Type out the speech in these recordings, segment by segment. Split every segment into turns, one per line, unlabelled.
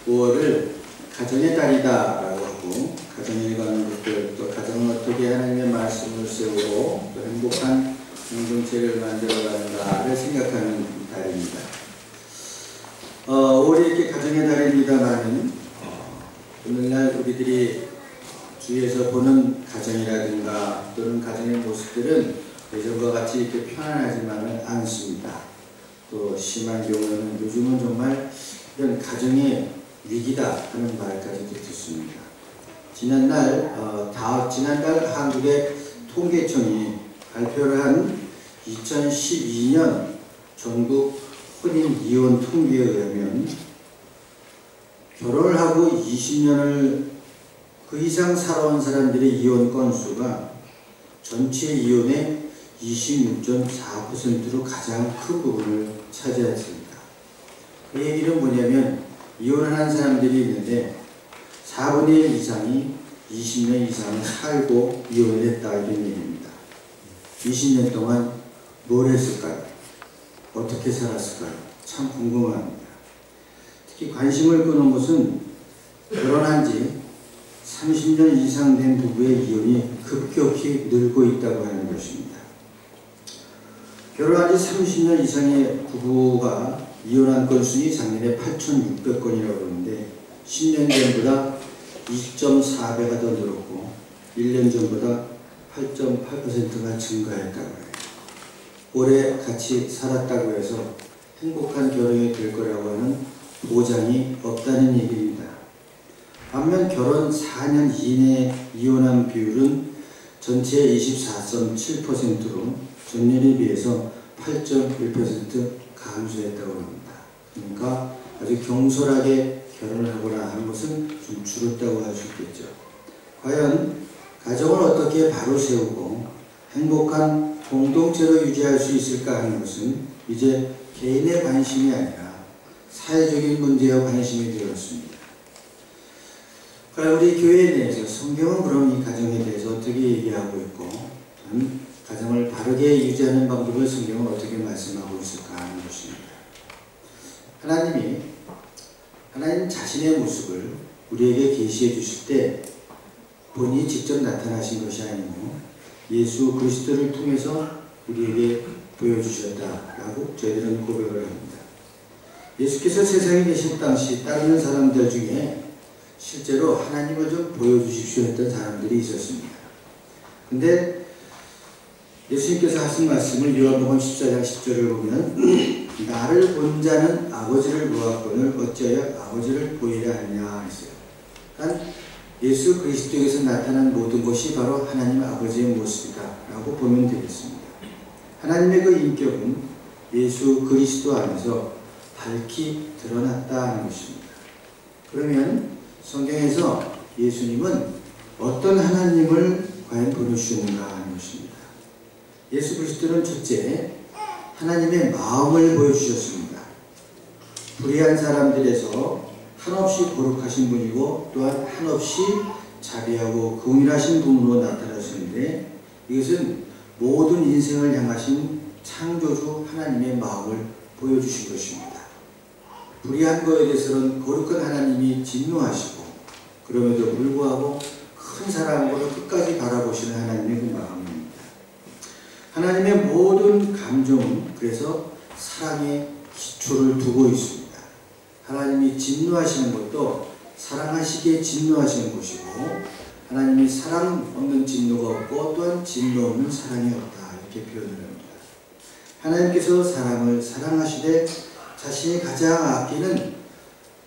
5월을 가정의 달이다라고 하고, 가정에 관한 것들, 또 가정을 어떻게 하나님의 말씀을 세우고 또 행복한 공동체를 만들어가는가를 생각하는 달입니다. 5월이 이렇게 가정의 달입니다만은 오늘날 우리들이 주위에서 보는 가정이라든가 또는 가정의 모습들은 예전과 같이 이렇게 편안하지만은 않습니다. 또 심한 경우에는 요즘은 정말 이런 가정의 위기다 하는 말까지도 듣습니다. 지난달 한국의 통계청이 발표를 한 2012년 전국 혼인 이혼 통계에 의하면 결혼을 하고 20년을 그 이상 살아온 사람들의 이혼 건수가 전체 이혼의 26.4%로 가장 큰 부분을 차지했습니다. 그 얘기는 뭐냐면 이혼을 한 사람들이 있는데 4분의 1 이상이 20년 이상을 살고 이혼을 했다 이런 얘기입니다. 20년 동안 뭘 했을까요? 어떻게 살았을까요? 참 궁금합니다. 특히 관심을 끄는 것은 결혼한 지 30년 이상 된 부부의 이혼이 급격히 늘고 있다고 하는 것입니다. 결혼한 지 30년 이상의 부부가 이혼한 건수는 작년에 8,600건이라고 하는데 10년 전보다 2.4배가 더 늘었고 1년 전보다 8.8%가 증가했다고 해요. 오래 같이 살았다고 해서 행복한 결혼이 될 거라고 하는 보장이 없다는 얘기입니다. 반면 결혼 4년 이내에 이혼한 비율은 전체의 24.7%로 전년에 비해서 8.1% 감소했다고 합니다. 그러니까 아주 경솔하게 결혼을 하거나 하는 것은 좀 줄었다고 할 수 있겠죠. 과연 가정을 어떻게 바로 세우고 행복한 공동체로 유지할 수 있을까 하는 것은 이제 개인의 관심이 아니라 사회적인 문제에 관심이 되었습니다. 그럼 우리 교회 내에서 성경은 그럼 이 가정에 대해서 어떻게 얘기하고 있고 가정을 바르게 유지하는 방법을 성경은 어떻게 말씀하고 있을까 하는 것입니다. 하나님 자신의 모습을 우리에게 계시해 주실 때 본인이 직접 나타나신 것이 아니고 예수 그리스도를 통해서 우리에게 보여주셨다라고 저희들은 고백을 합니다. 예수께서 세상에 계실 당시 따르는 사람들 중에 실제로 하나님을 좀 보여주십시오 했던 사람들이 있었습니다. 근데 예수님께서 하신 말씀을 요한복음 14장 10절을 보면 나를 본 자는 아버지를 보았거늘 어찌하여 아버지를 보이려 하느냐 했어요. 그러니까 예수 그리스도에게서 나타난 모든 것이 바로 하나님 아버지의 모습이다 라고 보면 되겠습니다. 하나님의 그 인격은 예수 그리스도 안에서 밝히 드러났다는 것입니다. 그러면 성경에서 예수님은 어떤 하나님을 과연 보여주셨는가 하는 것입니다. 예수 그리스도는 첫째 하나님의 마음을 보여주셨습니다. 불의한 사람들에서 한없이 거룩하신 분이고 또한 한없이 자비하고 긍휼하신 분으로 나타나시는데 이것은 모든 인생을 향하신 창조주 하나님의 마음을 보여주신 것입니다. 불의한 것에 대해서는 거룩한 하나님이 진노하시고 그럼에도 불구하고 큰 사랑으로 끝까지 바라보시는 하나님의 그 마음입니다. 하나님의 모든 감정은 그래서 사랑에 기초를 두고 있습니다. 하나님이 진노하시는 것도 사랑하시기에 진노하시는 것이고 하나님이 사랑 없는 진노가 없고 또한 진노 없는 사랑이 없다 이렇게 표현을 합니다. 하나님께서 사람을 사랑하시되 자신이 가장 아끼는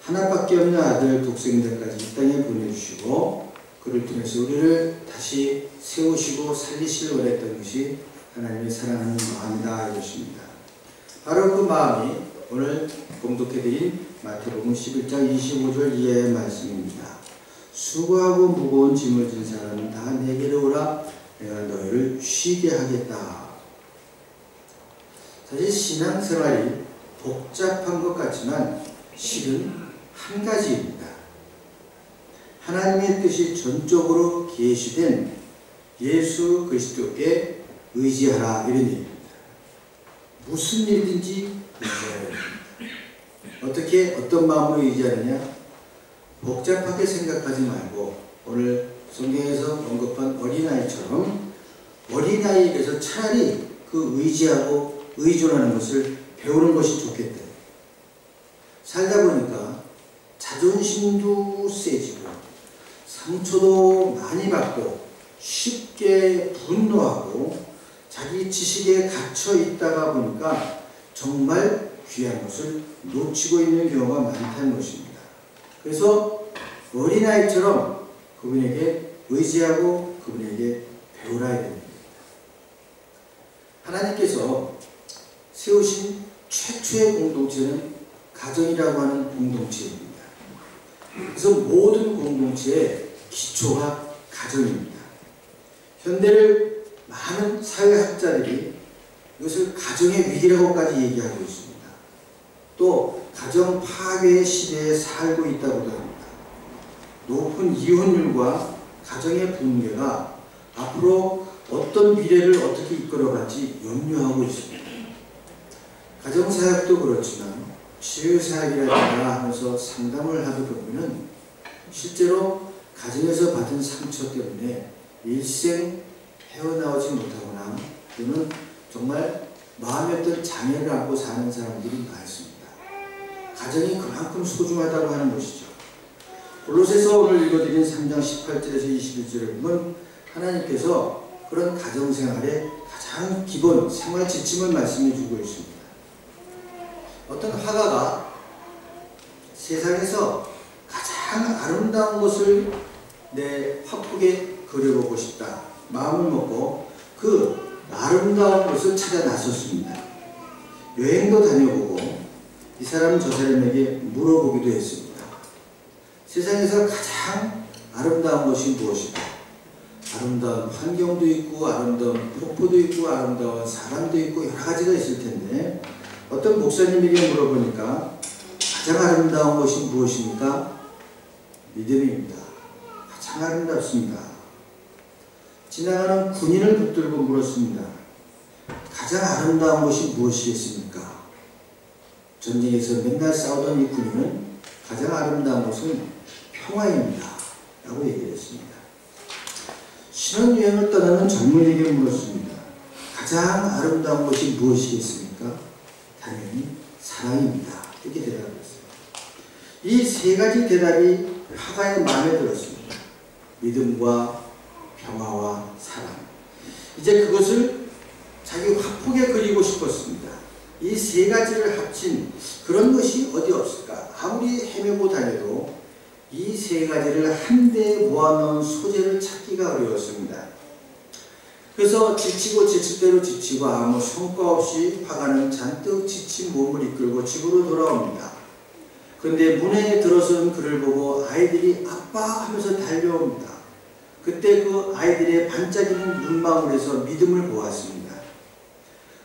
하나밖에 없는 아들 독생자까지 이 땅에 보내주시고 그를 통해서 우리를 다시 세우시고 살리시려 원했던 것이 하나님의 사랑하는 마음이다 이것입니다. 바로 그 마음이 오늘 봉독해드린 마태복음 11장 25절 이하의 말씀입니다. 수고하고 무거운 짐을 진 사람은 다 내게로 오라 내가 너희를 쉬게 하겠다. 사실 신앙생활이 복잡한 것 같지만 실은 한 가지입니다. 하나님의 뜻이 전적으로 계시된 예수 그리스도께 의지하라 이런 얘기입니다. 무슨 일이든지 의지하라. 어떻게 어떤 마음으로 의지하느냐? 복잡하게 생각하지 말고 오늘 성경에서 언급한 어린아이처럼 어린아이에게서 차라리 그 의지하고 의존하는 것을 배우는 것이 좋겠다. 살다 보니까 자존심도 세지고 상처도 많이 받고 쉽게 분노하고 자기 지식에 갇혀 있다가 보니까 정말 귀한 것을 놓치고 있는 경우가 많다는 것입니다. 그래서 어린아이처럼 그분에게 의지하고 그분에게 배우라 됩니다. 하나님께서 세우신 최초의 공동체는 가정이라고 하는 공동체입니다. 그래서 모든 공동체의 기초가 가정입니다. 현대를 많은 사회학자들이 이것을 가정의 위기라고까지 얘기하고 있습니다. 또 가정 파괴의 시대에 살고 있다고도 합니다. 높은 이혼율과 가정의 붕괴가 앞으로 어떤 미래를 어떻게 이끌어갈지 염려하고 있습니다. 가정사역도 그렇지만 치유사역이라든가 하면서 상담을 하다 보면 실제로 가정에서 받은 상처 때문에 일생 헤어나오지 못하거나 또는 정말 마음에 어떤 장애를 안고 사는 사람들이 많습니다. 가정이 그만큼 소중하다고 하는 것이죠. 골로새서 오늘 읽어드린 3장 18절에서 21절에 보면 하나님께서 그런 가정생활의 가장 기본 생활 지침을 말씀해 주고 있습니다. 어떤 화가가 세상에서 가장 아름다운 것을 내 화폭에 그려보고 싶다 마음을 먹고 그 아름다운 것을 찾아 나섰습니다. 여행도 다녀보고 이 사람 저 사람에게 물어보기도 했습니다. 세상에서 가장 아름다운 것이 무엇일까? 아름다운 환경도 있고 아름다운 폭포도 있고 아름다운 사람도 있고 여러 가지가 있을 텐데 어떤 목사님에게 물어보니까 가장 아름다운 것이 무엇입니까? 믿음입니다. 가장 아름답습니다. 지나가는 군인을 붙들고 물었습니다. 가장 아름다운 것이 무엇이겠습니까? 전쟁에서 맨날 싸우던 이 군인은 가장 아름다운 것은 평화입니다. 라고 얘기를 했습니다. 신혼여행을 떠나는 젊은이에게 물었습니다. 가장 아름다운 것이 무엇이겠습니까? 당연히 사랑입니다. 이렇게 대답했어요. 이 세 가지 대답이 화가의 마음에 들었습니다. 믿음과 평화와 사랑. 이제 그것을 자기 화폭에 그리고 싶었습니다. 이 세 가지를 합친 그런 것이 어디 없을까? 아무리 헤매고 다녀도 이 세 가지를 한데 모아놓은 소재를 찾기가 어려웠습니다. 그래서 지치고 지칠 대로 지치고 아무 성과 없이 화가는 잔뜩 지친 몸을 이끌고 집으로 돌아옵니다. 그런데 문에 들어선 그를 보고 아이들이 아빠 하면서 달려옵니다. 그때 그 아이들의 반짝이는 눈망울에서 믿음을 보았습니다.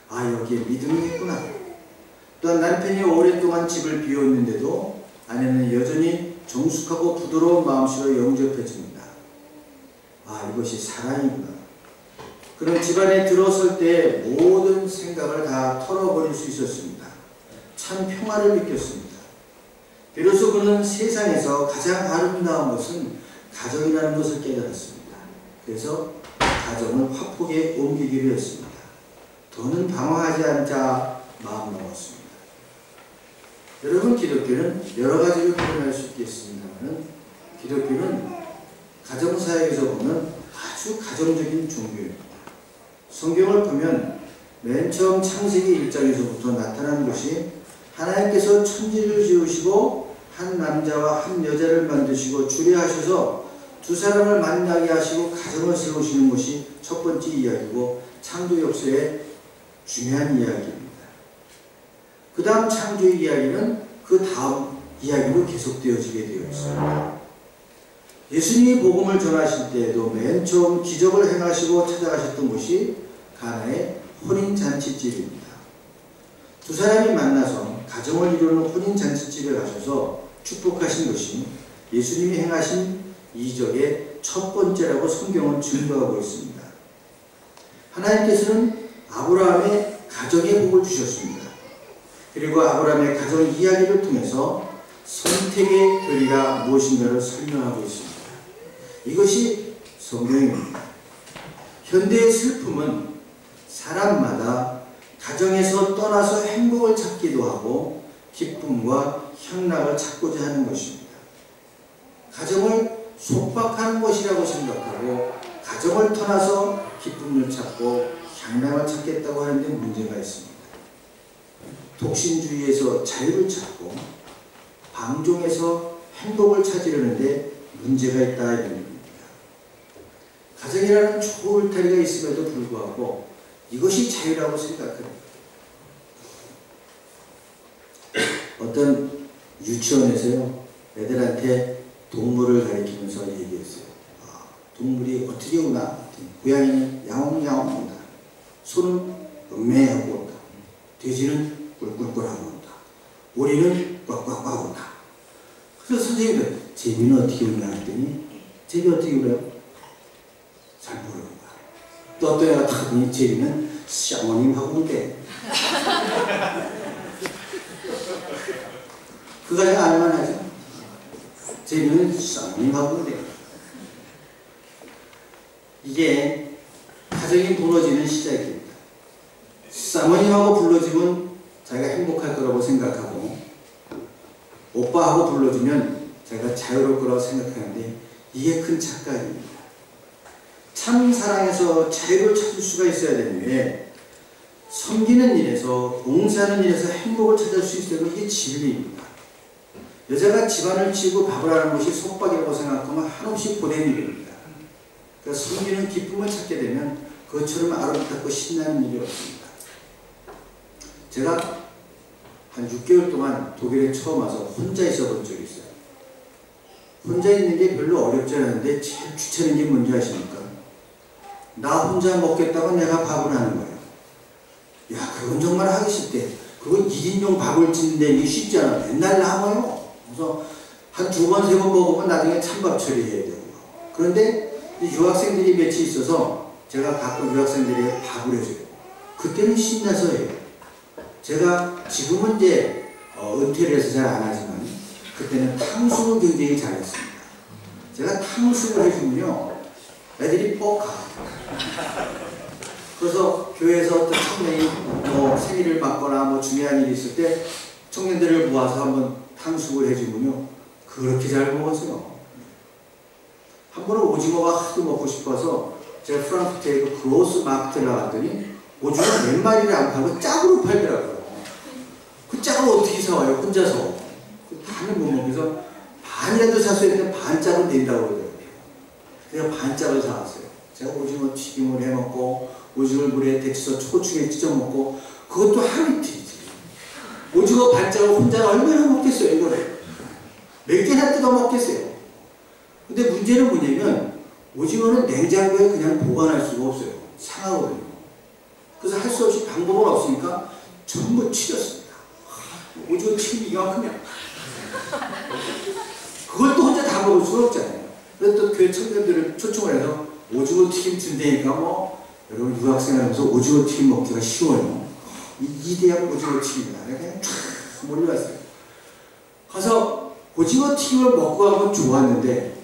아, 여기에 믿음이 있구나. 또한 남편이 오랫동안 집을 비웠는데도 아내는 여전히 정숙하고 부드러운 마음씨로 영접해줍니다. 아, 이것이 사랑이구나. 그는 집안에 들어설 때 모든 생각을 다 털어버릴 수 있었습니다. 참 평화를 느꼈습니다. 비로소 그는 세상에서 가장 아름다운 것은 가정이라는 것을 깨달았습니다. 그래서 가정을 화폭에 옮기기로 했습니다. 더는 방황하지 않자 마음먹었습니다. 여러분, 기독교는 여러 가지로 표현할 수 있겠습니다만 기독교는 가정사역에서 보면 아주 가정적인 종교입니다. 성경을 보면 맨 처음 창세기 1장에서부터 나타난 것이 하나님께서 천지를 지으시고 한 남자와 한 여자를 만드시고 주례하셔서 두 사람을 만나게 하시고 가정을 세우시는 것이 첫 번째 이야기고 창조 역사의 중요한 이야기입니다. 그 다음 창조 이야기는 그 다음 이야기로 계속되어지게 되어 있습니다. 예수님이 복음을 전하실 때에도 맨 처음 기적을 행하시고 찾아가셨던 곳이 가나의 혼인잔치집입니다. 두 사람이 만나서 가정을 이루는 혼인잔치집에 가셔서 축복하신 것이 예수님이 행하신 이적의 첫 번째라고 성경은 증거하고 있습니다. 하나님께서는 아브라함의 가정의 복을 주셨습니다. 그리고 아브라함의 가정 이야기를 통해서 선택의 결의가 무엇인가를 설명하고 있습니다. 이것이 성경입니다. 현대의 슬픔은 사람마다 가정에서 떠나서 행복을 찾기도 하고 기쁨과 향락을 찾고자 하는 것입니다. 가정을 속박하는 것이라고 생각하고 가정을 떠나서 기쁨을 찾고 향락을 찾겠다고 하는데 문제가 있습니다. 독신주의에서 자유를 찾고 방종에서 행복을 찾으려는데 문제가 있다 이런 겁니다. 가정이라는 좋은 울타리가 있음에도 불구하고 이것이 자유라고 생각합니다. 어떤 유치원에서요 애들한테 동물을 가리키면서 얘기했어요. 동물이 어떻게 우나? 고양이는 야옹야옹 운다. 소는 음매하고 온다. 돼지는 꿀꿀꿀하고 온다. 오리는 꽉꽉꽉 온다. 그래서 선생님들 제비는 어떻게 우냐 했더니 제비 어떻게 울어요? 잘 모르는 거야. 또 어떤 애가 탁 보니 제비는 샤머님 하고 온대. 그가 내가 알만 하죠. 제비는 샤머님 하고 온대. 이게 가정이 무너지는 시작입니다. 사모님하고 불러주면 자기가 행복할 거라고 생각하고 오빠하고 불러주면 자기가 자유로울 거라고 생각하는데 이게 큰 착각입니다. 참 사랑에서 자유를 찾을 수가 있어야 되는데 섬기는 일에서 봉사하는 일에서 행복을 찾을 수 있어야 이게 진리입니다. 여자가 집안을 치우고 밥을 하는 것이 속박이라고 생각하면 한없이 고된 일입니다. 그러니까 섬기는 기쁨을 찾게 되면 그것처럼 아름답고 신나는 일이 없습니다. 제가 한 6개월 동안 독일에 처음 와서 혼자 있어 본 적이 있어요. 혼자 있는 게 별로 어렵지 않은데 제일 귀찮은 게 뭔지 아십니까? 나 혼자 먹겠다고 내가 밥을 하는 거예요. 야, 그건 정말 하기 싫대. 그건 1인용 밥을 짓는데 이게 쉽지 않아. 맨날 남아요. 그래서 한 2번, 3번 먹으면 나중에 찬밥 처리해야 되고. 그런데 유학생들이 며칠 있어서 제가 가끔 유학생들에게 밥을 해줘요. 그때는 신나서 해요. 제가 지금은 이제 은퇴를 해서 잘 안 하지만 그때는 탕수를 굉장히 잘했습니다. 제가 탕수를 해주면요 애들이 뻑 가. 그래서 교회에서 어떤 청년이 생일을 맞거나 뭐 중요한 일이 있을 때 청년들을 모아서 한번 탕수를 해주면요 그렇게 잘 먹었어요. 한 번은 오징어가 하도 먹고 싶어서 제가 프랑크푸르트에 그 그로스 마트를 나갔더니 오징어 몇 마리를 안 팔고 짝으로 팔더라고요. 그 짝을 어떻게 사와요? 혼자서. 다는 못 먹어서 반이라도 샀어야 되는데 반짝은 된다고 그러더라고요. 그래서 반짝을 사왔어요. 제가 오징어 튀김을 해먹고 오징어를 물에 데쳐서 초고추에 찢어 먹고 그것도 하루 이틀이지. 오징어 반짝을 혼자 얼마나 먹겠어요 이거를. 몇 개나 뜯어 먹겠어요. 근데 문제는 뭐냐면 오징어는 냉장고에 그냥 보관할 수가 없어요. 상하거든요. 그래서 할 수 없이 방법은 없으니까 전부 튀겼습니다. 오징어 튀김이 이만큼이야. 그걸 또 혼자 다 먹을 수가 없잖아요. 그래서 또 교회 청년들을 초청을 해서 오징어 튀김 준다니까 뭐 여러분 유학생 하면서 오징어 튀김 먹기가 쉬워요. 이대한 오징어 튀김이다. 그냥 쫙 몰려왔어요. 가서 오징어 튀김을 먹고 가면 좋았는데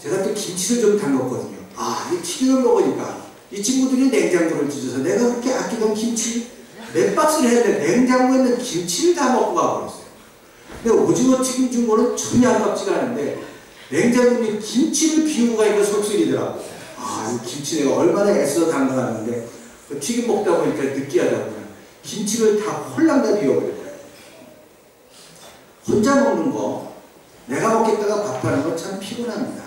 제가 또 김치를 좀 담갔거든요. 이 튀김을 먹으니까 이 친구들이 냉장고를 찢어서 내가 그렇게 아끼던 김치 몇 박스를 해야 돼. 냉장고에 있는 김치를 다 먹고 가버렸어요. 근데 오징어 튀김 준 거는 전혀 아깝지가 않은데 냉장고에 김치를 비우고 가니까 속쓰리더라고. 이 김치 내가 얼마나 애써 담가놨는데 그 튀김 먹다 보니까 느끼하다고 김치를 다 홀랑 다 비워버렸어요. 혼자 먹는 거 내가 먹겠다가 밥하는 거 참 피곤합니다.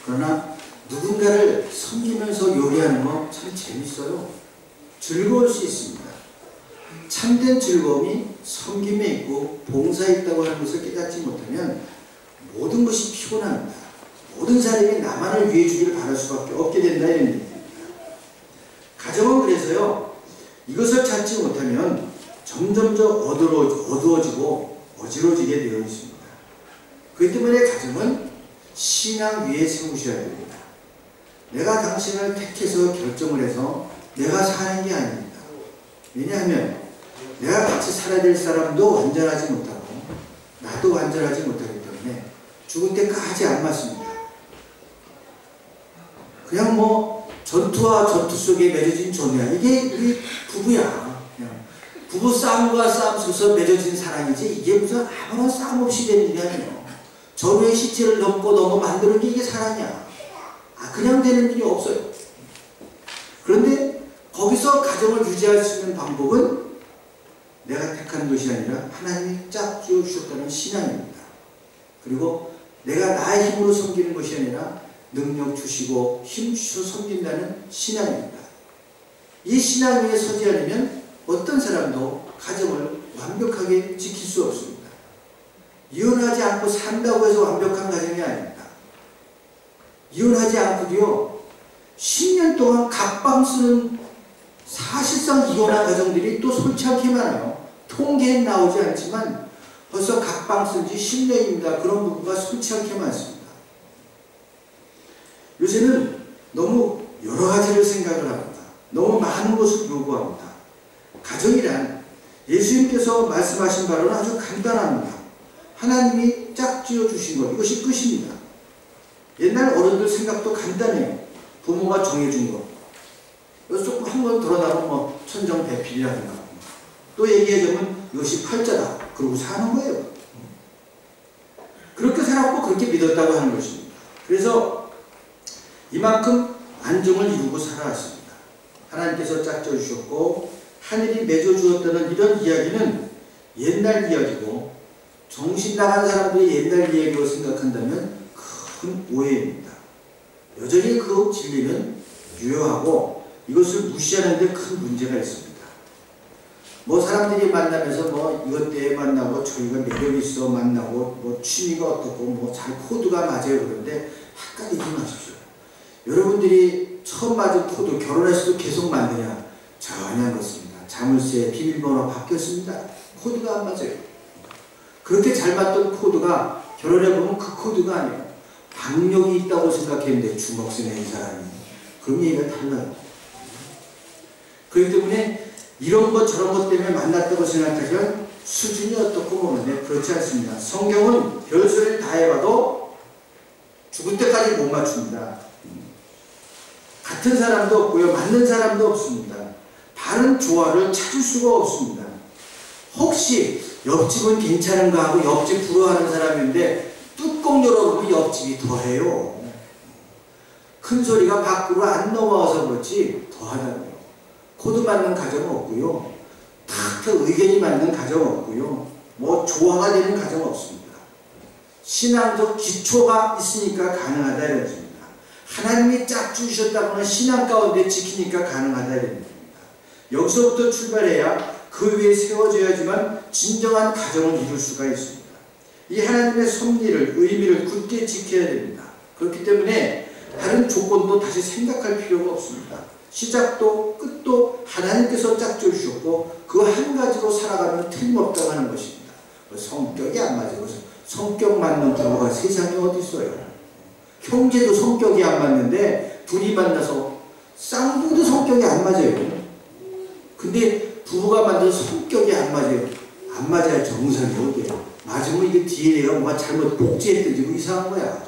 그러나 누군가를 섬기면서 요리하는 거 참 재밌어요. 즐거울 수 있습니다. 참된 즐거움이 섬김에 있고 봉사에 있다고 하는 것을 깨닫지 못하면 모든 것이 피곤합니다. 모든 사람이 나만을 위해 주기를 바랄 수밖에 없게 된다 이런 얘기입니다. 가정은 그래서요 이것을 찾지 못하면 점점점 어두워지고 어지러지게 되어 있습니다. 그렇기 때문에 가정은 신앙 위에 세우셔야 됩니다. 내가 당신을 택해서 결정을 해서 내가 사는 게 아닙니다. 왜냐하면 내가 같이 살아야 될 사람도 완전하지 못하고 나도 완전하지 못하기 죽을 때까지 안 맞습니다. 그냥 뭐 전투와 전투 속에 맺어진 존재야. 이게 우리 부부야. 그냥 부부 싸움과 싸움 속에서 맺어진 사랑이지 이게 무슨 아무런 싸움 없이 되는 일이 아니에요. 전우의 시체를 넘고 만드는 게 이게 사랑이야. 그냥 되는 일이 없어요. 그런데 거기서 가정을 유지할 수 있는 방법은 내가 택한 것이 아니라 하나님이 짝지어 주셨다는 신앙입니다. 그리고 내가 나의 힘으로 섬기는 것이 아니라 능력 주시고 힘 주셔서 섬긴다는 신앙입니다. 이 신앙 위에 서지 않으면 어떤 사람도 가정을 완벽하게 지킬 수 없습니다. 이혼하지 않고 산다고 해서 완벽한 가정이 아닙니다. 이혼하지 않고도요 10년 동안 각방 쓰는 사실상 이혼한 가정들이 또 솔치 않게 많아요. 통계엔 나오지 않지만 벌써 각방 쓴 지 10년입니다. 그런 부부가 솔치 않게 많습니다. 요새는 너무 여러 가지를 생각을 합니다. 너무 많은 것을 요구합니다. 가정이란 예수님께서 말씀하신 바로는 아주 간단합니다. 하나님이 짝지어 주신 것, 이것이 끝입니다. 옛날 어른들 생각도 간단해요. 부모가 정해준 것. 그래서 조금 한 번 돌아가면 뭐 천정배필이라든가 또 얘기하자면 이것이 팔자다. 그러고 사는 거예요. 그렇게 살았고 그렇게 믿었다고 하는 것입니다. 그래서 이만큼 안정을 이루고 살아왔습니다. 하나님께서 짝져 주셨고 하늘이 맺어 주었다는 이런 이야기는 옛날 이야기고 정신 나간 사람들이 옛날 이야기로 생각한다면 큰 오해입니다. 여전히 그 진리는 유효하고 이것을 무시하는 데 큰 문제가 있습니다. 뭐 사람들이 만나면서 뭐 이것 때문에 만나고 저희가 매력이 있어 만나고 뭐 취미가 어떻고 뭐 잘 코드가 맞아요 그런데 헷갈리지 마십시오. 여러분들이 처음 맞은 코드 결혼해서도 계속 만드냐? 전혀 그렇습니다. 자물쇠 비밀번호 바뀌었습니다. 코드가 안 맞아요. 그렇게 잘 맞던 코드가 결혼해보면 그 코드가 아니에요. 박력이 있다고 생각했는데 주먹쓰는 이 사람이. 그럼 얘기가 달라요. 그렇기 때문에 이런 것 저런 것 때문에 만났다고 생각하면 수준이 어떻고 보는데 그렇지 않습니다. 성경은 별소리를 다 해봐도 죽을 때까지 못 맞춥니다. 같은 사람도 없고요. 맞는 사람도 없습니다. 다른 조화를 찾을 수가 없습니다. 혹시 옆집은 괜찮은가 하고 옆집 부러워하는 사람인데 뚜껑 열어보면 옆집이 더해요. 큰 소리가 밖으로 안 넘어와서 그렇지 더하다고요. 코드 맞는 가정은 없고요. 탁 의견이 맞는 가정 없고요. 뭐 조화가 되는 가정 없습니다. 신앙적 기초가 있으니까 가능하다 이런 것입니다. 하나님이 짝 주셨다고는 신앙 가운데 지키니까 가능하다 이런 겁니다. 여기서부터 출발해야 그 위에 세워져야지만 진정한 가정을 이룰 수가 있습니다. 이 하나님의 섭리를 의미를 굳게 지켜야 됩니다. 그렇기 때문에 다른 조건도 다시 생각할 필요가 없습니다. 시작도 끝도 하나님께서 짝져 주셨고 그 한 가지로 살아가면 틀림없다고 하는 것입니다. 성격이 안 맞아요. 성격 맞는 부부가 세상에 어디 있어요. 형제도 성격이 안 맞는데 둘이 만나서 쌍둥이도 성격이 안 맞아요. 근데 부부가 만든 성격이 안 맞아요. 안 맞아야 정상이 어디에요. 맞으면 이게 DNA가 뭔가 잘못 복제했던지 이상한 거야.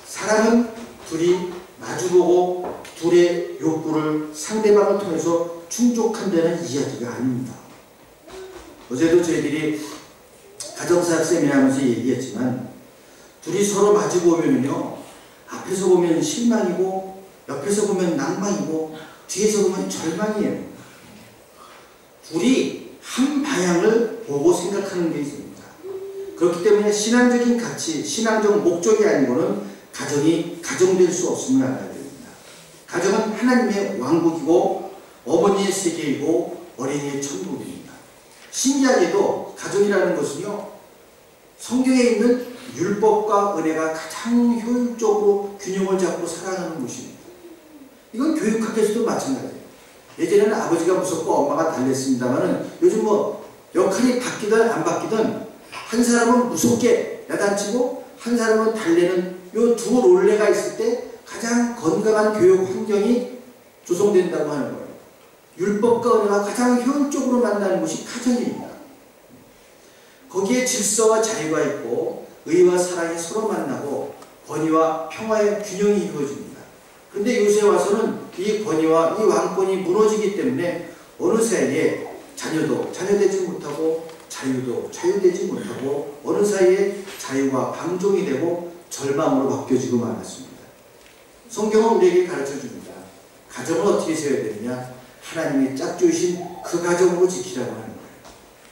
사람은 둘이 마주보고 둘의 욕구를 상대방을 통해서 충족한다는 이야기가 아닙니다. 어제도 저희들이 가정사학 세미나 하면서 얘기했지만 둘이 서로 마주보면요 앞에서 보면 실망이고 옆에서 보면 낭만이고 뒤에서 보면 절망이에요. 둘이 한 방향을 보고 생각하는 게 있습니다. 그렇기 때문에 신앙적인 가치, 신앙적 목적이 아니고는 가정이 가정될 수 없음을 알아야 됩니다. 가정은 하나님의 왕국이고 어머니의 세계이고 어린이의 천국입니다. 신기하게도 가정이라는 것은요 성경에 있는 율법과 은혜가 가장 효율적으로 균형을 잡고 살아가는 것입니다. 이건 교육학에서도 마찬가지예요. 예전에는 아버지가 무섭고 엄마가 달랬습니다만은 요즘 뭐 역할이 바뀌든 안 바뀌든 한 사람은 무섭게 야단치고 한 사람은 달래는 요 두 롤레가 있을 때 가장 건강한 교육 환경이 조성된다고 하는 거예요. 율법과 은혜가 가장 효율적으로 만나는 것이 가정입니다. 거기에 질서와 자유가 있고 의와 사랑이 서로 만나고 권위와 평화의 균형이 이루어집니다. 그런데 요새 와서는 이 권위와 이 왕권이 무너지기 때문에 어느 사이에 자녀도 자녀되지 못하고 자유도 자유되지 못하고 어느 사이에 자유가 방종이 되고 절망으로 바뀌어지고 말았습니다. 성경은 우리에게 가르쳐줍니다. 가정을 어떻게 세워야 되느냐? 하나님이 짝주신 그 가정으로 지키라고 하는 거예요.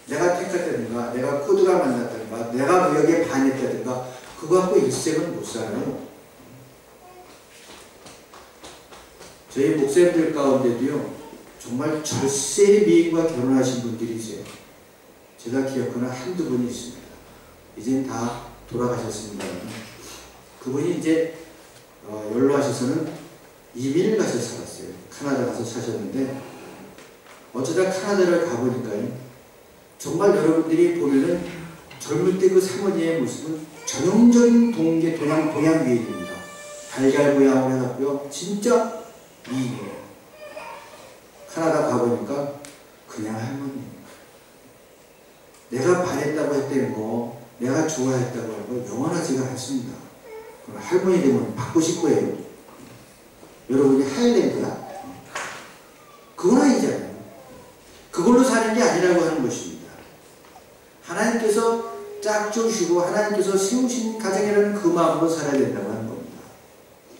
내가 택했다든가 내가 코드가 만났다든가 내가 무역에 반했다든가 그거 갖고 일생은 못 살아요. 저희 목사님들 가운데도요 정말 절세의 미인과 결혼하신 분들이 있어요. 제가 기억하는 한두 분이 있습니다. 이젠 다 돌아가셨습니다. 그분이 이제 연로하셔서는 이민을 가서 살았어요. 카나다 가서 사셨는데 어쩌다 카나다를 가보니까요 정말 여러분들이 보면은 젊을 때 그 사모님의 모습은 전형적인 동양 미인입니다. 달걀 모양을 해놨고요 진짜 미인이에요. 카나다 가보니까 그냥 할머니예요. 내가 반했다고 했다는 거 내가 좋아했다고 하는 거 영원하지가 않습니다. 할머니 되면 바꾸실 거예요. 여러분이 하이랜드야? 그건 아니잖아요. 그걸로 사는 게 아니라고 하는 것입니다. 하나님께서 짝주시고 하나님께서 세우신 가정이라는 그 마음으로 살아야 된다고 하는 겁니다.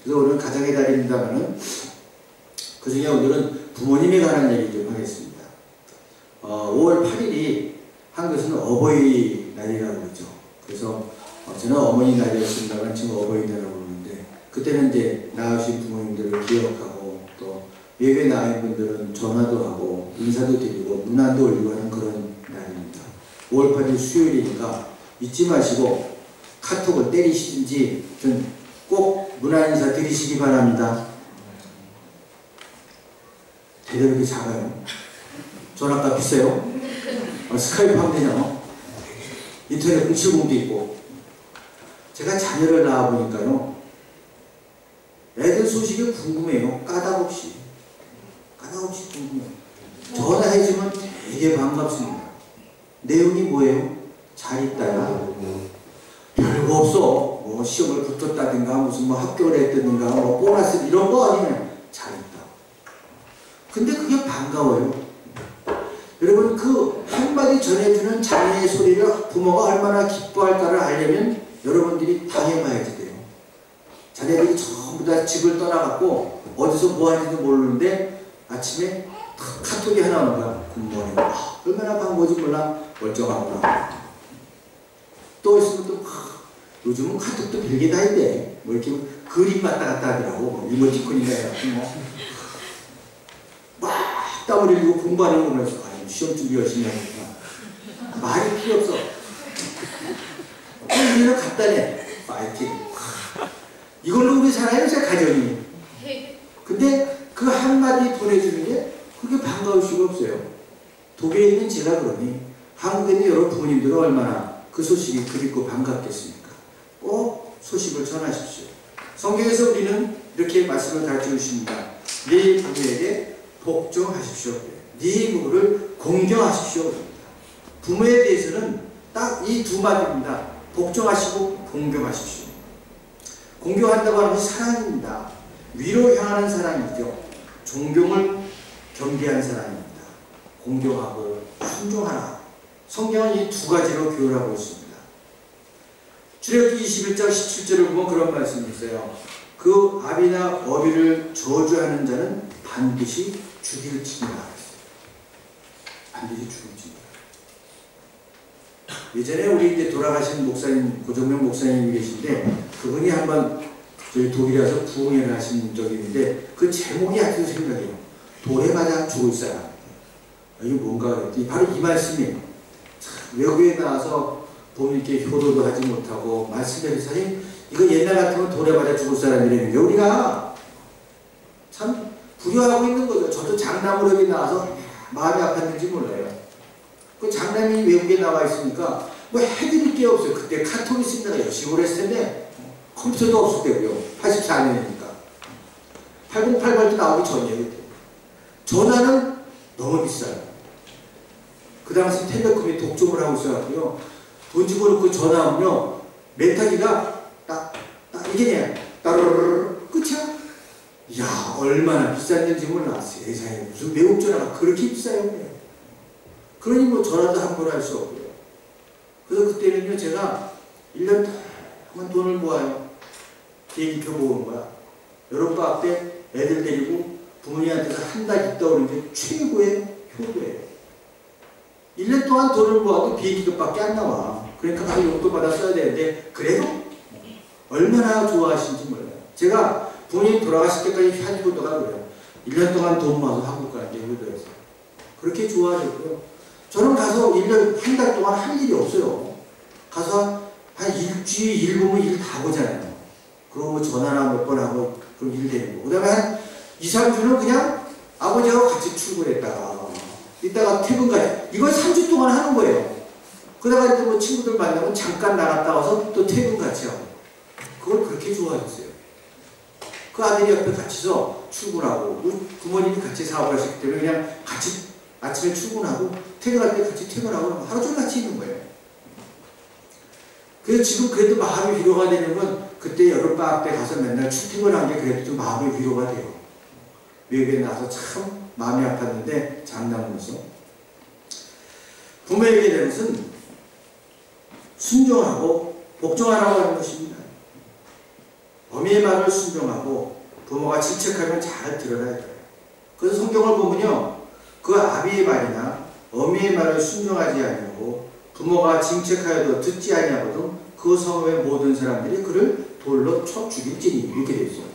그래서 오늘 가정의 달입니다만은 그 중에 오늘은 부모님에 관한 얘기 좀 하겠습니다. 5월 8일이 한국에서는 어버이날이라고 그러죠. 그래서 저는 어머니날이었습니다만 지금 어버이날이라고 그러는데 그때는 이제 낳으신 부모님들을 기억하고 또 외국에 나온 분들은 전화도 하고 인사도 드리고 문안도 올리고 하는 그런 날입니다. 5월 8일 수요일이니까 잊지 마시고 카톡을 때리시든지 꼭 문안 인사 드리시기 바랍니다. 대답이 이렇게 작아요. 전화가 비싸요? 스카이프 하면 되냐? 인터넷 070도 있고. 제가 자녀를 낳아보니까요 애들 소식이 궁금해요. 까닭없이 궁금해요. 전화해주면 되게 반갑습니다. 내용이 뭐예요? 잘 있다야. 별거 없어. 뭐 시험을 붙었다든가 무슨 뭐 합격을 했다든가 뭐 보너스 이런 거 아니면 잘 있다. 근데 그게 반가워요. 여러분 그 한마디 전해주는 자녀의 소리를 부모가 얼마나 기뻐할까를 알려면 여러분들이 당해봐야지 돼요. 자녀들이 전부 다 집을 떠나갖고 어디서 뭐 하는지도 모르는데 아침에 카톡이 하나 오는 거야. 굿모닝. 얼마나 반가운지 몰라. 멀쩡하구나. 또 있으면 또 요즘은 카톡도 별게 다 있대. 뭐 이렇게 그림 왔다 갔다 하더라고. 뭐 이모티콘이나 해갖고 막 땀 흘리고 공부하는 거 보면서 시험 준비 열심히 하니까 말이 필요 없어. 우리는 간단해. 파이팅. 이걸로 우리 살아요, 제 가정이. 근데 그 한마디 보내주는 게 그게 반가울 수가 없어요. 독일에 있는 제가 그러니 한국에 있는 여러 부모님들은 얼마나 그 소식이 그립고 반갑겠습니까? 꼭 소식을 전하십시오. 성경에서 우리는 이렇게 말씀을 가르쳐 주십니다. 네 부모에게 복종하십시오. 네 부모를 공경하십시오. 부모에 대해서는 딱 이 두 마디입니다. 복종하시고 공경하십시오. 공경한다고 하는 것이 사랑입니다. 위로 향하는 사랑이죠. 존경을 경계한 사랑입니다. 공경하고 순종하라. 성경은 이 두 가지로 교훈하고 있습니다. 출애굽기 21장 17절을 보면 그런 말씀이 있어요. 그 아비나 어비를 저주하는 자는 반드시 죽이를 치니라. 반드시 죽이를 치니라. 예전에 우리 이제 돌아가신 목사님, 고정명 목사님이 계신데 그분이 한번 저희 독일에 와서 부흥회를 하신 적이 있는데 그 제목이 아직도 생각해요. 돌에 맞아 죽을 사람. 이게 뭔가 그랬더니 바로 이 말씀이에요. 참, 외국에 나와서 보면 이렇게 효도도 하지 못하고 말씀을 해서 이거 옛날 같으면 돌에 맞아 죽을 사람이라는 게 우리가 참 불효하고 있는 거죠. 저도 장남으로 여기 나와서 마음이 아팠는지 몰라요. 그 장남이 외국에 나와 있으니까 뭐 해드릴 게 없어요. 그때 카톡이 있으니까 열심히 오래 했을 텐데 컴퓨터도 없을 때고요. 84년이니까. 8088도 나오기 전이에요. 전화는 너무 비싸요. 그 당시 텔레콤이 독점을 하고 있어가지고요. 돈 집어넣고 전화하면요, 멘탈기가 딱 이게 그냥 따르르르 끝이야. 야, 얼마나 비싼지 몰라. 세상에 무슨 외국 전화가 그렇게 비싸요. 그러니 뭐 전화도 함부로 할 수 없고요. 그래서 그때는요, 제가 1년 동안 돈을 모아요. 비행기표 모으는 거야. 여름방학 때 애들 데리고 부모님한테서 한 달 있다 오는 게 최고의 효도예요. 1년 동안 돈을 모아도 비행기값밖에 안 나와. 그러니까 그 용돈 받아 써야 되는데, 그래도 얼마나 좋아하시는지 몰라요. 제가 부모님 돌아가실 때까지 한 효도가 그래요. 1년 동안 돈 모아서 한국 가는 게 효도였어요. 그렇게 좋아하셨고요. 저는 가서 1년, 한 달 동안 할 일이 없어요. 가서 한 일주일, 일보면 일 다 보잖아요. 그러고 전화나 몇 번 하고, 그럼 일 되는 거. 그 다음에 한 2, 3주는 그냥 아버지하고 같이 출근했다가, 이따가 퇴근까지. 이걸 3주 동안 하는 거예요. 그러다가 이제 뭐 친구들 만나면 잠깐 나갔다 와서 또 퇴근 같이 하고. 그걸 그렇게 좋아하셨어요. 그 아들이 옆에 같이서 출근하고, 부모님이 같이 사업을 하셨기 때문에 그냥 같이 아침에 출근하고, 퇴근할 때 같이 퇴근하고, 하루 종일 같이 있는 거예요. 그래서 지금 그래도 마음이 위로가 되는 건, 그때 여름방학 때 가서 맨날 출퇴근한 게 그래도 좀 마음이 위로가 돼요. 외국에 나와서 참 마음이 아팠는데 장남으로서. 부모에게 대한 것은 순종하고 복종하라고 하는 것입니다. 어미의 말을 순종하고 부모가 질책하면 잘 들어야 돼요. 그래서 성경을 보면요, 그 아비의 말이나 어미의 말을 순종하지 아니하고 부모가 징책하여도 듣지 아니하거든 그 성읍의 모든 사람들이 그를 돌로 쳐 죽일지니, 이렇게 되어 있어요.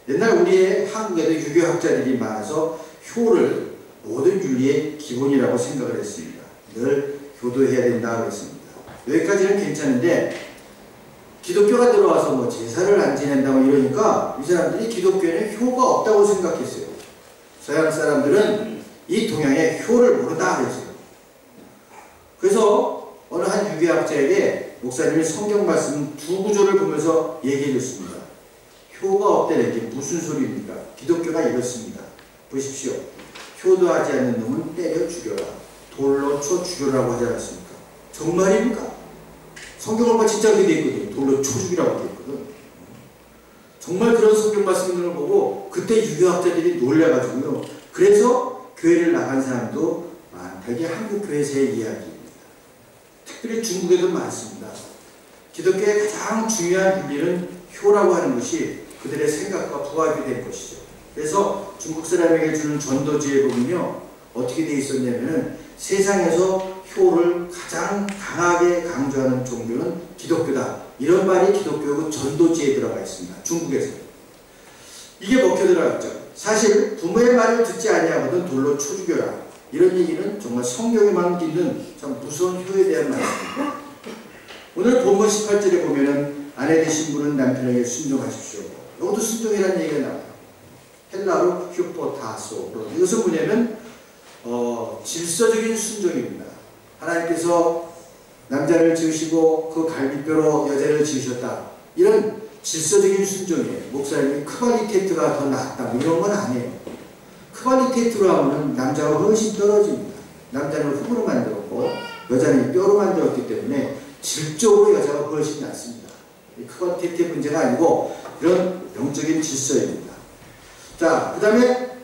옛날 우리의 한국에도 유교학자들이 많아서 효를 모든 윤리의 기본이라고 생각을 했습니다. 늘 효도해야 된다고 했습니다. 여기까지는 괜찮은데, 기독교가 들어와서 뭐 제사를 안 지낸다고 이러니까 이 사람들이 기독교에는 효가 없다고 생각했어요. 서양 사람들은 이 동양의 효를 모른다 그랬어요. 그래서 어느 한 유교학자에게 목사님이 성경 말씀 두 구절을 보면서 얘기해 줬습니다. 효가 없다는 게 무슨 소리입니까? 기독교가 이렇습니다. 보십시오. 효도하지 않는 놈은 때려 죽여라. 돌로 쳐 죽여라고 하지 않았습니까? 정말입니까? 성경을 보면 진짜 그렇게 되어 있거든요. 돌로 쳐 죽이라고 되어 있거든. 정말 그런 성경 말씀을 보고 그때 유교학자들이 놀라가지고요. 그래서 교회를 나간 사람도 많다. 이게 한국 교회에서의 이야기입니다. 특별히 중국에도 많습니다. 기독교의 가장 중요한 윤리는 효라고 하는 것이 그들의 생각과 부합이 된 것이죠. 그래서 중국 사람에게 주는 전도지에 보면요, 어떻게 되어 있었냐면은 세상에서 효를 가장 강하게 강조하는 종교는 기독교다. 이런 말이 기독교 전도지에 들어가 있습니다. 중국에서. 이게 먹혀 들어갔죠. 사실 부모의 말을 듣지 아니하거든 돌로 쳐 죽여라. 이런 얘기는 정말 성경에만 있는 참 무서운 효에 대한 말입니다. 오늘 본문 18절에 보면은 아내 되신 분은 남편에게 순종하십시오. 이것도 순종이라는 얘기가 나와요. 헬라로 휴포타소. 이것은 뭐냐면 질서적인 순종입니다. 하나님께서 남자를 지으시고 그 갈비뼈로 여자를 지으셨다. 이런 질서적인 순종이에요. 목사님이 퀄리테이트가 더 낫다. 이런 건 아니에요. 퀄리테이트로 하면 남자가 훨씬 떨어집니다. 남자는 흙으로 만들었고 여자는 뼈로 만들었기 때문에 질적으로 여자가 훨씬 낫습니다. 퀄리테이트 문제가 아니고 이런 영적인 질서입니다. 자, 그 다음에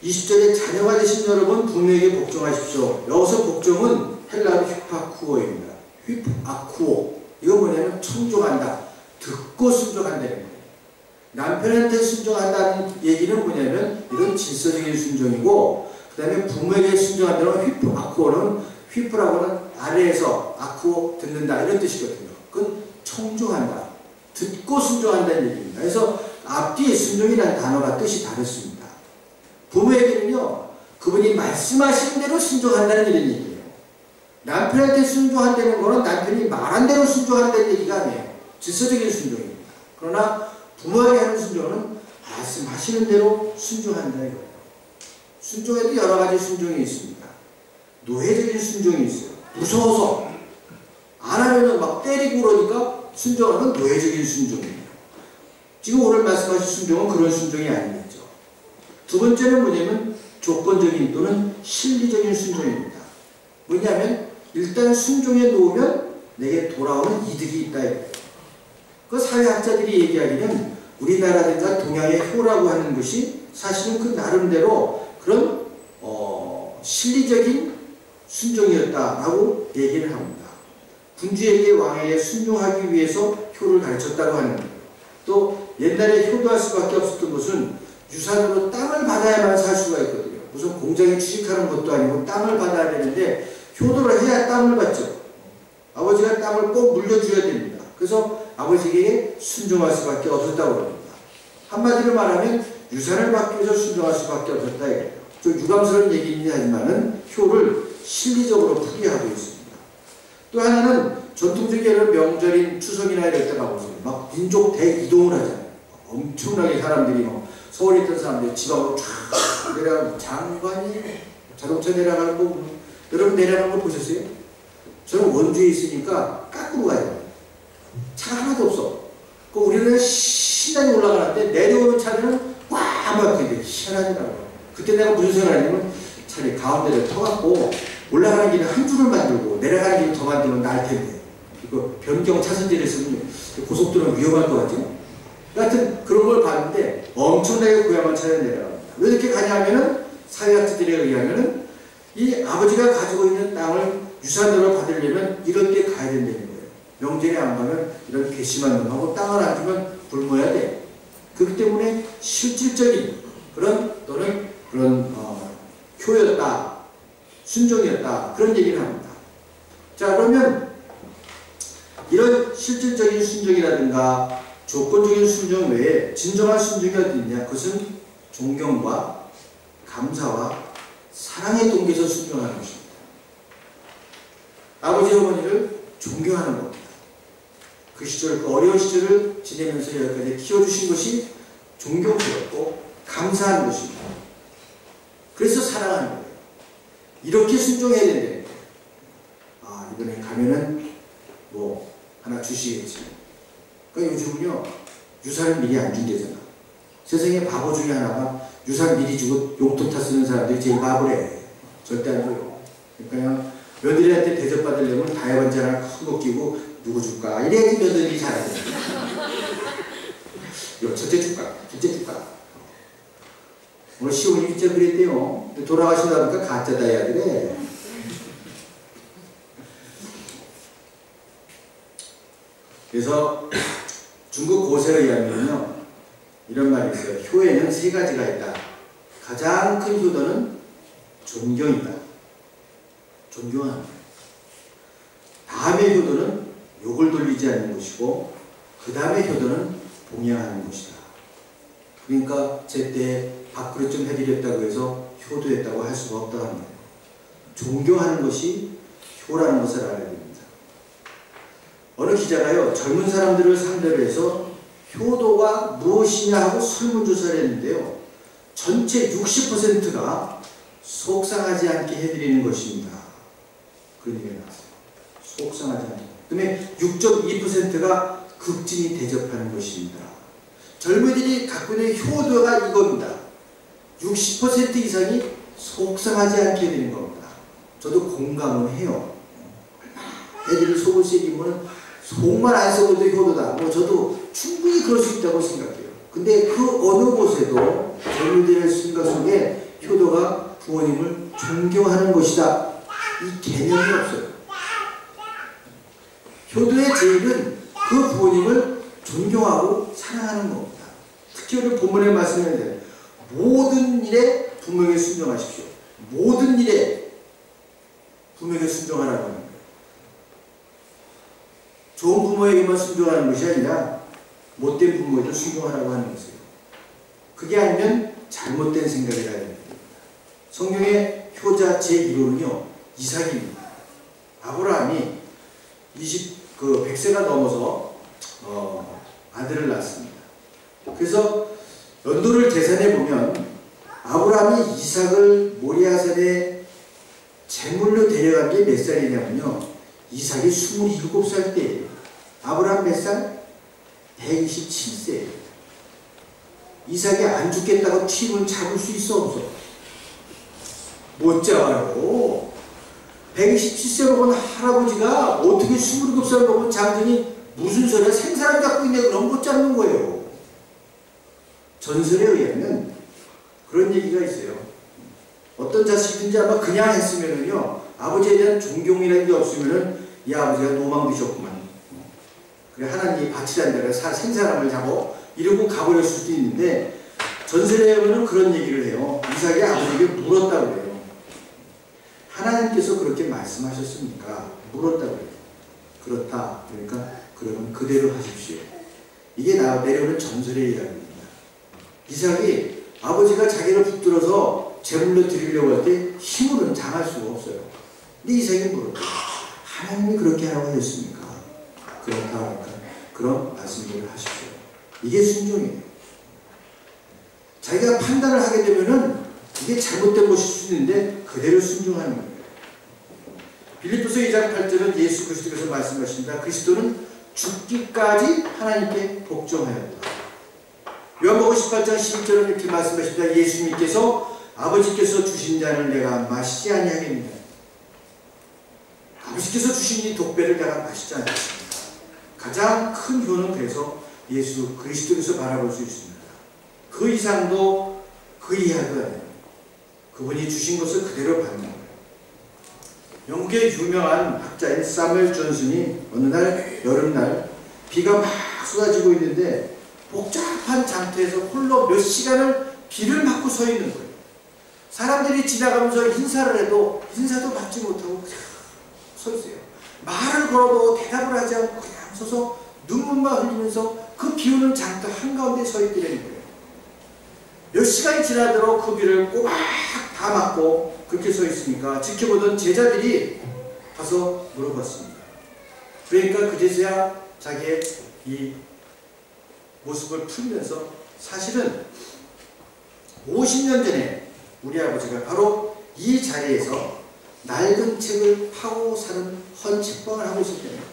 20절에 자녀가 되신 여러분 부모에게 복종하십시오. 여기서 복종은 헬라어로 휘파쿠오입니다. 휘파쿠오. 이거 뭐냐면 청종한다. 듣고 순종한다는 거예요. 남편한테 순종한다는 얘기는 뭐냐면 이런 질서적인 순종이고, 그 다음에 부모에게 순종한다는 휘파쿠오는, 휘프라고는 아래에서 아쿠오 듣는다 이런 뜻이거든요. 그건 청종한다. 듣고 순종한다는 얘기입니다. 그래서 앞뒤에 순종이라는 단어가 뜻이 다릅니다. 부모에게는요, 그분이 말씀하신 대로 순종한다는 이런 얘기예요. 남편한테 순종한다는 거는 남편이 말한 대로 순종한다는 얘기가 아니에요. 질서적인 순종입니다. 그러나 부모에게 하는 순종은 말씀하시는 대로 순종한다는 거예요. 순종에도 여러 가지 순종이 있습니다. 노예적인 순종이 있어요. 무서워서 안 하면은 막 때리고 그러니까 순종하는 노예적인 순종이에요. 지금 오늘 말씀하신 순종은 그런 순종이 아니겠죠. 두 번째는 뭐냐면 조건적인 또는 실리적인 순종입니다. 뭐냐면 일단 순종해 놓으면 내게 돌아오는 이득이 있다. 그 사회학자들이 얘기하기는 우리나라든가 동양의 효라고 하는 것이 사실은 그 나름대로 그런 실리적인 순종이었다라고 얘기를 합니다. 군주에게 왕에게 순종하기 위해서 효를 가르쳤다고 하는 거예요. 또 옛날에 효도할 수밖에 없었던 것은 유산으로 땅을 받아야만 살 수가 있거든요. 무슨 공장에 취직하는 것도 아니고 땅을 받아야 되는데 효도를 해야 땅을 받죠. 아버지가 땅을 꼭 물려줘야 됩니다. 그래서 아버지에게 순종할 수밖에 없었다고 합니다. 한마디로 말하면 유산을 받기 위해서 순종할 수밖에 없었다. 좀 유감스러운 얘기이긴 하지만은 효를 실리적으로 풀이하고 있습니다. 또 하나는 전통적인 명절인 추석이나 이럴 때 가보세요. 막 민족 대이동을 하잖아요. 엄청나게 사람들이 서울에 있던 사람들이 지방으로 쫙 내려가고 장관이 자동차 내려가는 거 보면 여러분 내려가는 거 보셨어요? 저는 원주에 있으니까 깎으로 가요. 차가 하나도 없어. 그 우리는 신나게 올라가는데 내려오는 차들은 꽉 막히는데 희한하더라고요. 그때 내가 무슨 생각을 했냐면 차라리 가운데를 터갖고 올라가는 길은 한 줄을 만들고 내려가는 길을 더 만들면 나을 텐데 이거 변경 차선지를 쓰면 고속도로는 위험할 것 같죠? 하여튼 그런 걸 봤는데 엄청나게 고향을 찾아 내려갑니다. 왜 이렇게 가냐 하면은 사회학자들에 의하면은 이 아버지가 가지고 있는 땅을 유산으로 받으려면 이런 데 가야 된다는 거예요. 명절에 안 가면 이런 괘씸한 놈하고 땅을 안 주면 굶어야 돼. 그렇기 때문에 실질적인 그런 또는 그런 효였다, 순종이었다 그런 얘기를 합니다. 자 그러면 이런 실질적인 순종이라든가 조건적인 순종 외에 진정한 순종이 어디 있냐? 그것은 존경과 감사와 사랑의 동기에서 순종하는 것입니다. 아버지 어머니를 존경하는 겁니다. 그 시절, 그 어려운 시절을 지내면서 여기까지 키워주신 것이 존경스럽고 감사하는 것입니다. 그래서 사랑하는 거예요. 이렇게 순종해야 된다는 거예요. 아, 이번에 가면은 뭐 하나 주시겠지. 그러니까 요즘은요, 유산을 미리 안 준대잖아. 세상에 바보 중에 하나가 유산 미리 주고 용돈 타 쓰는 사람들이 제일 바보래. 절대 안 줘요. 그러니까 며느리한테 대접받으려면 다이아번지 하나 큰 거 끼고 누구 줄까? 이래야지 며느리 잘하죠. 첫째 줄까? 둘째 줄까? 오늘 시어머니 진짜 그랬대요. 돌아가시다 보니까 가짜다 해야 되네. 그래서 중국 고세에 의하면요 이런 말이 있어요. 효에는 세 가지가 있다. 가장 큰 효도는 존경이다. 존경하는 거예요. 다음의 효도는 욕을 돌리지 않는 것이고 그 다음의 효도는 봉양하는 것이다. 그러니까 제때 밥그릇 좀 해드렸다고 해서 효도했다고 할 수가 없다는 거예요. 존경하는 것이 효라는 것을 알아야 됩니다. 어느 기자가요 젊은 사람들을 상대로 해서 효도가 무엇이냐 하고 설문조사를 했는데요 전체 60%가 속상하지 않게 해드리는 것입니다. 그런 얘기가 나왔어요. 속상하지 않게. 그 다음에 6.2%가 극진히 대접하는 것입니다. 젊은이들이 갖고 있는 효도가 이겁니다. 60% 이상이 속상하지 않게 해드리는 겁니다. 저도 공감을 해요. 애들이 속을 새기면 속만 안 썩어도 효도다. 뭐 저도 충분히 그럴 수 있다고 생각해요. 근데 그 어느 곳에도 젊은이들의 생각 속에 효도가 부모님을 존경하는 것이다. 이 개념이 없어요. 효도의 제일은 그 부모님을 존경하고 사랑하는 겁니다. 특히 오늘 본문에 말씀하는데 모든 일에 부모에게 순종하십시오. 모든 일에 부모에게 순종하라고 하는 거예요. 좋은 부모에게만 순종하는 것이 아니라 못된 부모에도 순종하라고 하는 것이에요. 그게 아니면 잘못된 생각이라 합니다. 성경의 효자 제1호는요 이삭입니다. 아브라함이 100세가 넘어서 아들을 낳았습니다. 그래서 연도를 계산해 보면 아브라함이 이삭을 모리아산에 제물로 데려간 게 몇 살이냐면요 이삭이 27살 때예요. 아브라함 몇 살? 127세예요. 이삭이 안 죽겠다고 튀면 잡을 수 있어 없어? 못 잡아요. 127세 먹은 할아버지가 어떻게 27살 먹은 장정이 무슨 소리야? 생사람 잡고 있네. 그럼 못 잡는 거예요. 전설에 의하면 그런 얘기가 있어요. 어떤 자식이든지 아마 그냥 했으면은요, 아버지에 대한 존경이라는 게 없으면은 이 아버지가 노망드셨구만. 그래, 하나님이 바치란 대로 생사람을 잡어 이러고 가버렸을 수도 있는데, 전설에 의하면 그런 얘기를 해요. 이삭이 아버지에게 물었다고 그래요. 하나님께서 그렇게 말씀하셨습니까? 물었다고 그래요. 그렇다. 그러니까 그러면 그대로 하십시오. 이게 내려오는 전설의 이야기입니다. 이삭이 아버지가 자기를 붙들어서 제물로 드리려고 할 때 힘으로는 장할 수가 없어요. 근데 이삭이 물었다. 하나님이 그렇게 하라고 하셨습니까? 그렇다. 그러니까 그런 말씀들을 하십시오. 이게 순종이에요. 자기가 판단을 하게 되면은 이게 잘못된 것일 수 있는데 그대로 순종하는 거예요. 빌립보서 2장 8절은 예수 그리스도께서 말씀하십니다. 그리스도는 죽기까지 하나님께 복종하였다. 요한복음 18장 11절은 이렇게 말씀하십니다. 예수님께서 아버지께서 주신 잔을 내가 마시지 아니하겠느냐. 아버지께서 주신 이 독배를 내가 마시지 않겠습니다. 가장 큰 효는 그래서 예수 그리스도께서 바라볼 수 있습니다. 그 이상도 그 이하도 아니에요. 그분이 주신 것을 그대로 받는 거예요. 영국의 유명한 학자인 사무엘 존슨이 어느 날 여름날 비가 막 쏟아지고 있는데 복잡한 장터에서 홀로 몇 시간을 비를 맞고 서 있는 거예요. 사람들이 지나가면서 인사를 해도 인사도 받지 못하고 그냥 서 있어요. 말을 걸어도 대답을 하지 않고 그냥 서서 눈물만 흘리면서 그 비오는 장터 한가운데 서 있더라는 거예요. 몇 시간이 지나도록 그 비를 꼬박 다 맞고 그렇게 서 있으니까 지켜보던 제자들이 가서 물어봤습니다. 그러니까 그제서야 자기의 이 모습을 풀면서 사실은 50년 전에 우리 아버지가 바로 이 자리에서 낡은 책을 파고 사는 헌책방을 하고 있을 때입니다.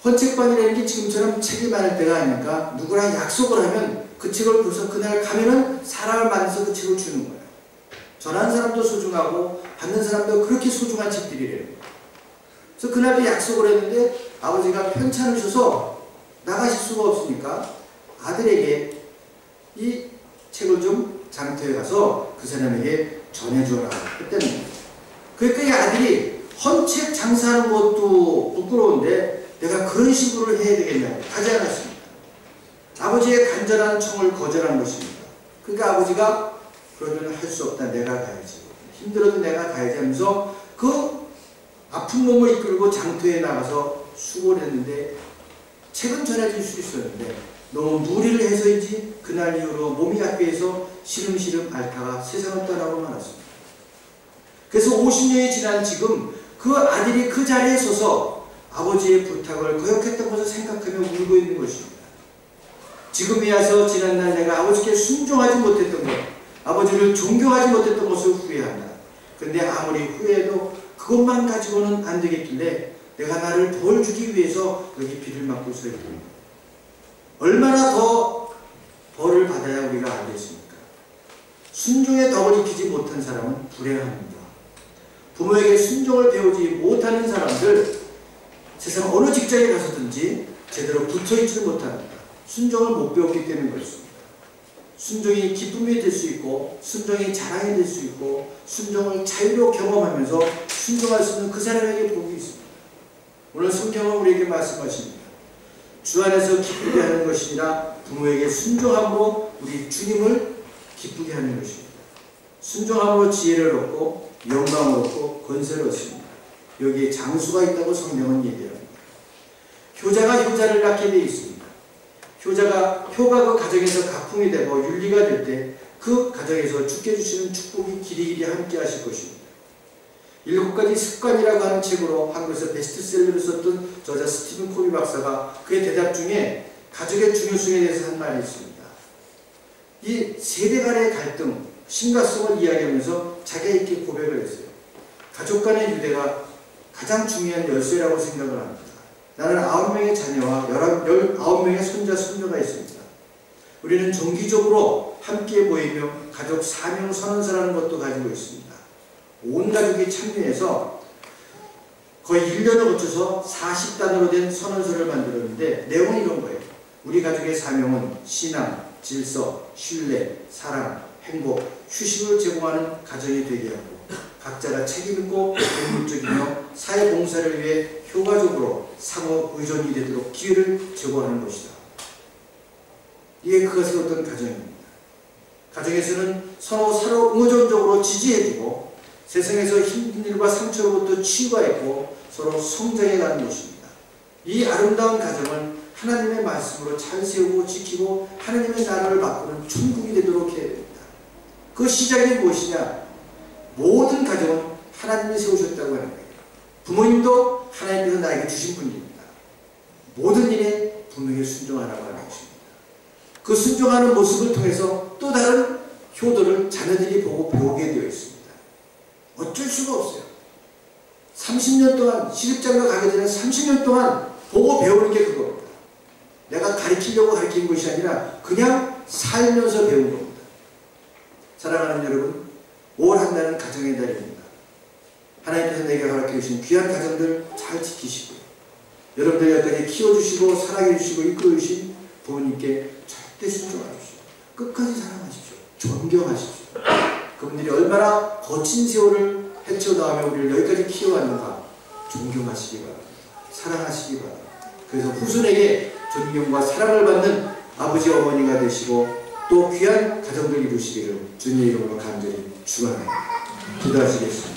헌책방이라는 게 지금처럼 책이 많을 때가 아니니까 누구랑 약속을 하면 그 책을 벌써 그날 가면은 사람을 만나서 그 책을 주는 거예요. 전하는 사람도 소중하고 받는 사람도 그렇게 소중한 책들이래요. 그래서 그날도 약속을 했는데 아버지가 편찮으셔서 나가실 수가 없으니까 아들에게 이 책을 좀 장터에 가서 그 사람에게 전해주어라 했다는 거예요. 그러니까 이 아들이 헌책 장사하는 것도 부끄러운데 내가 그런 식으로 해야 되겠냐고 하지 않았습니다. 아버지의 간절한 청을 거절한 것입니다. 그러니까 아버지가 그러면 할 수 없다. 내가 가야지. 힘들어도 내가 가야지 하면서 그 아픈 몸을 이끌고 장터에 나가서 수고를 했는데 책은 전해줄 수 있었는데 너무 무리를 해서인지 그날 이후로 몸이 약해서 시름시름 앓다가 세상을 떠나고 말았습니다. 그래서 50년이 지난 지금 그 아들이 그 자리에 서서 아버지의 부탁을 거역했던 것을 생각하며 울고 있는 것입니다. 지금에 와서 지난날 내가 아버지께 순종하지 못했던 것, 아버지를 존경하지 못했던 것을 후회한다. 근데 아무리 후회해도 그것만 가지고는 안 되겠길래 내가 나를 벌주기 위해서 여기 비를 맞고 서 있습니다. 얼마나 더 벌을 받아야 우리가 알겠습니까? 순종의 덕을 익히지 못한 사람은 불행합니다. 부모에게 순종을 배우지 못하는 사람들 세상 어느 직장에 가서든지 제대로 붙어있지 못합니다. 순종을 못 배웠기 때문인 것입니다. 순종이 기쁨이 될 수 있고 순종이 자랑이 될 수 있고 순종을 자유로 경험하면서 순종할 수 있는 그 사람에게 복이 있습니다. 오늘 성경은 우리에게 말씀하십니다. 주 안에서 기쁘게 하는 것이 아니라 부모에게 순종함으로 우리 주님을 기쁘게 하는 것입니다. 순종함으로 지혜를 얻고 영광을 얻고 권세를 얻습니다. 여기에 장수가 있다고 성경은 얘기합니다. 효자가 효자를 낳게 되어 있습니다. 효가 그 가정에서 가풍이 되고 윤리가 될 때 그 가정에서 주께 주시는 축복이 길이길이 함께 하실 것입니다. 7가지 습관이라고 하는 책으로 한국에서 베스트셀러를 썼던 저자 스티븐 코비 박사가 그의 대답 중에 가족의 중요성에 대해서 한 말이 있습니다. 이 세대 간의 갈등, 심각성을 이야기하면서 자기가 이렇게 고백을 했어요. 가족 간의 유대가 가장 중요한 열쇠라고 생각을 합니다. 나는 9명의 자녀와 19명의 손자, 손녀가 있습니다. 우리는 정기적으로 함께 모이며 가족 사명 선언서라는 것도 가지고 있습니다. 온 가족이 참여해서 거의 1년을 거쳐서 40단으로 된 선언서를 만들었는데 내용은 이런 거예요. 우리 가족의 사명은 신앙, 질서, 신뢰, 사랑, 행복, 휴식을 제공하는 가정이 되게 하고 각자가 책임있고 독립적이며 사회봉사를 위해 효과적으로 상호 의존이 되도록 기회를 제공하는 것이다. 이게 그가 세웠던 가정입니다. 가정에서는 서로 의존적으로 지지해주고 세상에서 힘든 일과 상처로부터 치유하였고 서로 성장해가는 것입니다. 이 아름다운 가정을 하나님의 말씀으로 잘 세우고 지키고 하나님의 나라를 바꾸는 천국이 되도록 해야 됩니다. 그 시작이 무엇이냐? 모든 가정은 하나님이 세우셨다고 하는 거예요. 부모님도 하나님께서 나에게 주신 분입니다. 모든 일에 분명히 순종하라고 하는 것입니다. 그 순종하는 모습을 통해서 또 다른 효도를 자녀들이 보고 배우게 되어 있습니다. 어쩔 수가 없어요. 30년 동안 시집장가 가게 되는 30년 동안 보고 배우는 게 그겁니다. 내가 가르치려고 가르친 것이 아니라 그냥 살면서 배운 겁니다. 사랑하는 여러분, 올 한 달은 가정의 달입니다. 하나님께서 내게 허락해 주신 귀한 가정들 잘 지키시고요. 여러분들 여기까지 키워주시고 사랑해 주시고 이끌어 주신 부모님께 절대 순종하십시오. 끝까지 사랑하십시오. 존경하십시오. 그분들이 얼마나 거친 세월을 헤쳐나가며 우리를 여기까지 키워왔는가 존경하시기 바랍니다. 사랑하시기 바랍니다. 그래서 후손에게 존경과 사랑을 받는 아버지 어머니가 되시고 또 귀한 가정들 이루시기를 주님의 이름으로 간절히 축원합니다. 기도하시겠습니다.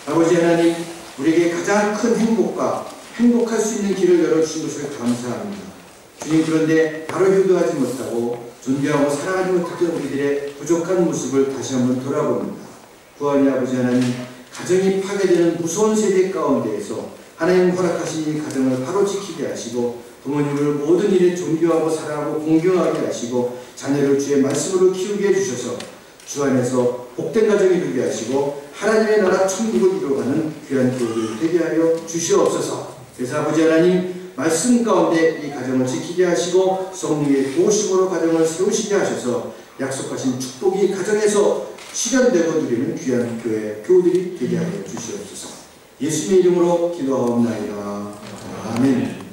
아버지 하나님, 우리에게 가장 큰 행복과 행복할 수 있는 길을 열어주신 것을 감사합니다. 주님, 그런데 바로 효도하지 못하고 존경하고 사랑하지 못했던 우리들의 부족한 모습을 다시 한번 돌아봅니다. 구하니 아버지 하나님, 가정이 파괴되는 무서운 세대 가운데에서 하나님 허락하신 이 가정을 바로 지키게 하시고 부모님을 모든 일에 존경하고 사랑하고 공경하게 하시고 자녀를 주의 말씀으로 키우게 해주셔서 주 안에서 복된 가정이 되게 하시고 하나님의 나라 천국을 이루어가는 귀한 교회를 되게 하여 주시옵소서. 그래서 아버지 하나님, 말씀 가운데 이 가정을 지키게 하시고 성령의 도우심으로 가정을 세우시게 하셔서 약속하신 축복이 가정에서 실현되고 누리는 귀한 교회 교우들이 되게 하여 주시옵소서. 예수님의 이름으로 기도하옵나이다. 아멘.